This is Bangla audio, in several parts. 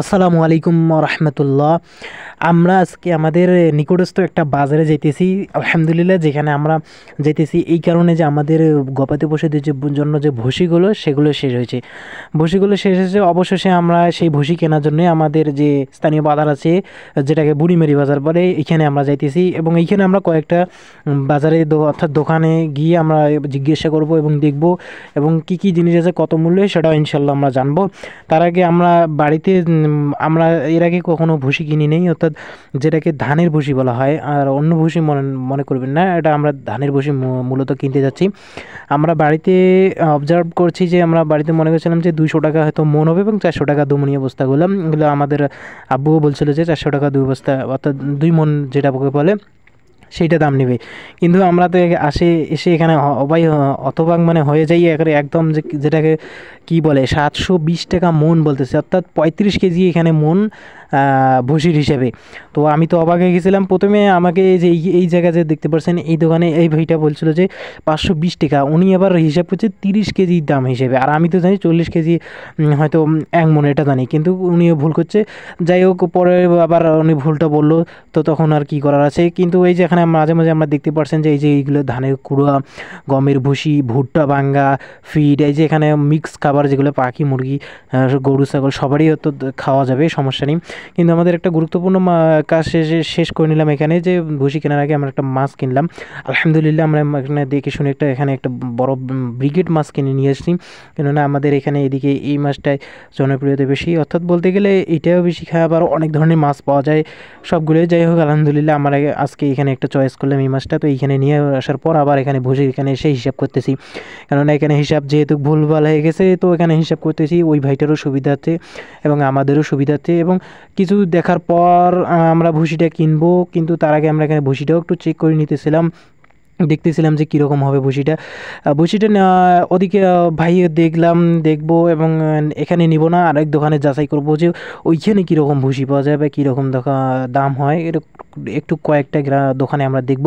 আসসালামু আলাইকুম রহমতুল্লাহ। আমরা আজকে আমাদের নিকটস্থ একটা বাজারে যাইতেছি আলহামদুলিল্লাহ, যেখানে আমরা যাইতেছি এই কারণে যে আমাদের গবাদি পশুদের জন্য যে ভুসিগুলো সেগুলো শেষ হয়েছে। ভুসিগুলো শেষ হয়েছে, অবশেষে আমরা সেই ভুসি কেনার জন্যই আমাদের যে স্থানীয় বাজার আছে, যেটাকে বুড়িমারি বাজার বলে, এখানে আমরা যাইতেছি এবং এইখানে আমরা কয়েকটা বাজারে অর্থাৎ দোকানে গিয়ে আমরা জিজ্ঞাসা করব এবং দেখব এবং কি কি জিনিস আছে, কত মূল্যে, সেটাও ইনশাল্লাহ আমরা জানবো। তার আগে আমরা বাড়িতে আমরা এর আগে কখনো ভুসি কিনি নেই, অর্থাৎ যেটাকে ধানের ভুসি বলা হয়, আর অন্য ভুসি মনে মনে করবেন না, এটা আমরা ধানের ভুসি মূলত কিনতে যাচ্ছি। আমরা বাড়িতে অবজার্ভ করছি যে আমরা বাড়িতে মনে করছিলাম যে 200 টাকা হয়তো মন হবে এবং 400 টাকা দুমনি বস্তাগুলো, এগুলো আমাদের আব্বুও বলছিল যে 400 টাকা 2 বস্তা, অর্থাৎ 2 মন যেটা বলে সেইটা দাম নেবে। কিন্তু আমরা তো এসে এখানে অবাই অতবাক মানে হয়ে যাই একদম, যেটাকে কি বলে 720 টাকা মন বলতেছে, অর্থাৎ 35 কেজি এখানে মন ভুসির হিসেবে। তো আমি তো অবাক হয়ে গেছিলাম। প্রথমে আমাকে এই যে এই জায়গায় যে দেখতে পাচ্ছেন এই দোকানে এই ভাইটা বলছিল যে 520 টাকা, উনি আবার হিসাব করছে 30 কেজির দাম হিসেবে, আর আমি তো জানি 40 কেজি হয়তো 1 মন, এটা জানি, কিন্তু উনিও ভুল করছে। যাই হোক, পরে আবার উনি ভুলটা বললো, তো তখন আর কি করার আছে। কিন্তু এই যে এখানে মাঝে মাঝে আমরা দেখতে পাচ্ছেন যে এই যে এইগুলো ধানের কুড়া, গমের ভুসি, ভুট্টা ভাঙ্গা, ফিড, এই যে এখানে মিক্স খাবার যেগুলো পাখি, মুরগি, গরু, ছাগল সবারই হয়তো খাওয়া যাবে, সমস্যা নেই। কিন্তু আমাদের একটা গুরুত্বপূর্ণ কাজ শেষ করে নিলাম এখানে, যে ভুসি কেনার আগে আমরা একটা মাছ কিনলাম। আলহামদুলিল্লাহ, আমরা এখানে দেখে শুনে এখানে একটা বড় ব্রিগেড মাছ কিনে নিয়ে এসেছি, কেননা আমাদের এখানে এদিকে এই মাছটাই জনপ্রিয়তা বেশি, অর্থাৎ বলতে গেলে এটাও বেশি খায়, আবার অনেক ধরনের মাছ পাওয়া যায় সবগুলোই। যাই হোক, আলহামদুলিল্লাহ আমরা আজকে এখানে একটা চয়েস করলাম এই মাছটা। তো এইখানে নিয়ে আসার পর আবার এখানে ভুসি এখানে এসে হিসাব করতেছি, কেননা এখানে হিসাব যেহেতু ভুলভাল হয়ে গেছে, তো এখানে হিসাব করতেছি, ওই ভাইটারও সুবিধার্থে এবং আমাদেরও সুবিধার্থে। এবং কিছু দেখার পর আমরা ভুসিটা কিনবো, কিন্তু তার আগে আমরা এখানে ভুসিটাও একটু চেক করে নিতেছিলাম, দেখতেছিলাম যে কীরকম হবে ভুসিটা। ভুসিটা ওদিকে ভাই দেখবো এবং এখানে নিব না, আরেক দোকানে যাচাই করব যে ওইখানে কীরকম ভুসি পাওয়া যায় বা কীরকম দাম হয়। একটু কয়েকটা দোকানে আমরা দেখব।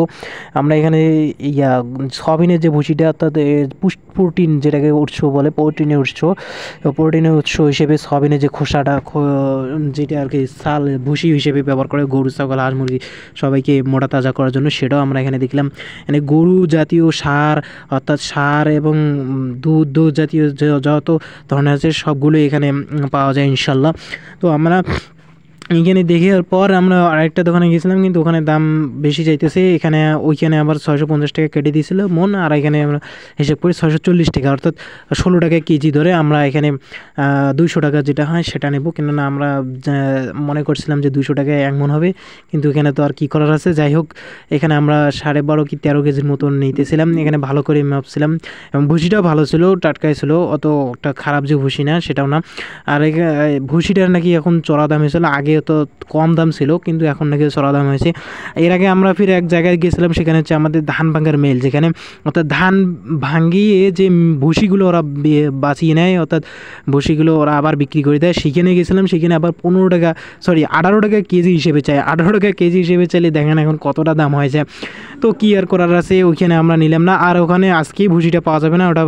আমরা এখানে সয়াবিনের যে ভুসিটা, অর্থাৎ প্রোটিন, যেটাকে উৎস বলে, প্রোটিনের উৎস হিসেবে সয়াবিনের যে খোসাটা, যেটা আর কি সাল ভুসি হিসেবে ব্যবহার করে গরু, ছাগল, হাঁস, মুরগি সবাইকে মোটা তাজা করার জন্য, সেটাও আমরা এখানে দেখলাম। মানে গরু জাতীয় সার, অর্থাৎ সার এবং দুধ জাতীয় যত ধরনের আছে সবগুলো এখানে পাওয়া যায় ইনশাল্লাহ। তো আমরা এইখানে দেখার পর আমরা আরেকটা দোকানে গেছিলাম, কিন্তু ওখানে দাম বেশি চাইতেছে। ওইখানে আবার 650 টাকা কেটে দিয়েছিল মন, আর এখানে আমরা হিসাব করি 640 টাকা, অর্থাৎ 16 টাকা কেজি ধরে আমরা এখানে 200 টাকা যেটা হয় সেটা নেব। কেননা আমরা মনে করছিলাম যে 200 টাকায় 1 মন হবে, কিন্তু এখানে তো আর কি করার আছে। যাই হোক, এখানে আমরা 12.5 কি 13 কেজির মতন নিতেছিলাম, এখানে ভালো করে মাপছিলাম এবং ভুসিটাও ভালো ছিল, টাটকাই ছিল, অত একটা খারাপ যে ভুসি না সেটাও না। আর ভুসিটার নাকি এখন চড়া দাম হয়েছিল, আগে তো কম দাম ছিল, কিন্তু এখন নাকি চড়া দাম হয়েছে। এর আগে আমরা ফির এক জায়গায় গেছিলাম, সেখানে হচ্ছে আমাদের ধান ভাঙ্গার মেল, যেখানে অর্থাৎ ধান ভাঙ্গিয়ে যে ভুসিগুলো ওরা বাঁচিয়ে নেয়, অর্থাৎ ভুসিগুলো ওরা আবার বিক্রি করে দেয়, সেখানে গেছিলাম। সেখানে আবার 18 টাকা কেজি হিসেবে চাই। 18 টাকা কেজি হিসেবে চাইলে দেখেন এখন কতটা দাম হয়েছে। তো কি আর করার আছে, ওইখানে আমরা নিলাম না। আর ওখানে আজকেই ভুসিটা পাওয়া যাবে না, ওটা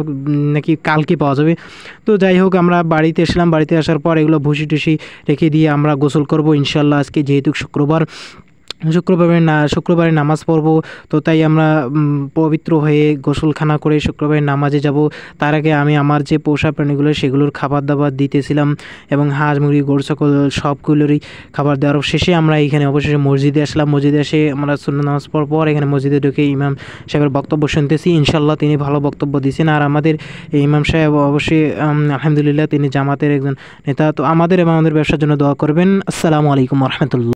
নাকি কালকে পাওয়া যাবে। তো যাই হোক, আমরা বাড়িতে আসলাম। বাড়িতে আসার পর এগুলো ভুসি টুসি রেখে দিয়ে আমরা গোসল করব ইনশাল্লাহ। আজকে যেহেতু শুক্রবারে নামাজ পড়ব, তো তাই আমরা পবিত্র হয়ে গোসলখানা করে শুক্রবারে নামাজে যাব। তার আগে আমি আমার যে পোষা প্রাণীগুলো সেগুলোর খাবার দাবার দিতেছিলাম, এবং হাঁস, মুরগি, গরু, ছাগল সবগুলোরই খাবার দেওয়ার শেষে আমরা এখানে অবশেষে মসজিদে আসলাম। মসজিদে এসে আমরা সুন্নাত নামাজ পড়ার পর এখানে মসজিদে ঢুকে ইমাম সাহেবের বক্তব্য শুনতেছি। ইনশাল্লাহ তিনি ভালো বক্তব্য দিয়েছেন, আর আমাদের এই ইমাম সাহেব অবশ্যই আলহামদুলিল্লাহ তিনি জামাতের একজন নেতা। তো আমাদের এবং আমাদের ব্যবসার জন্য দোয়া করবেন। আসসালামু আলাইকুম রহমতুল্লাহ।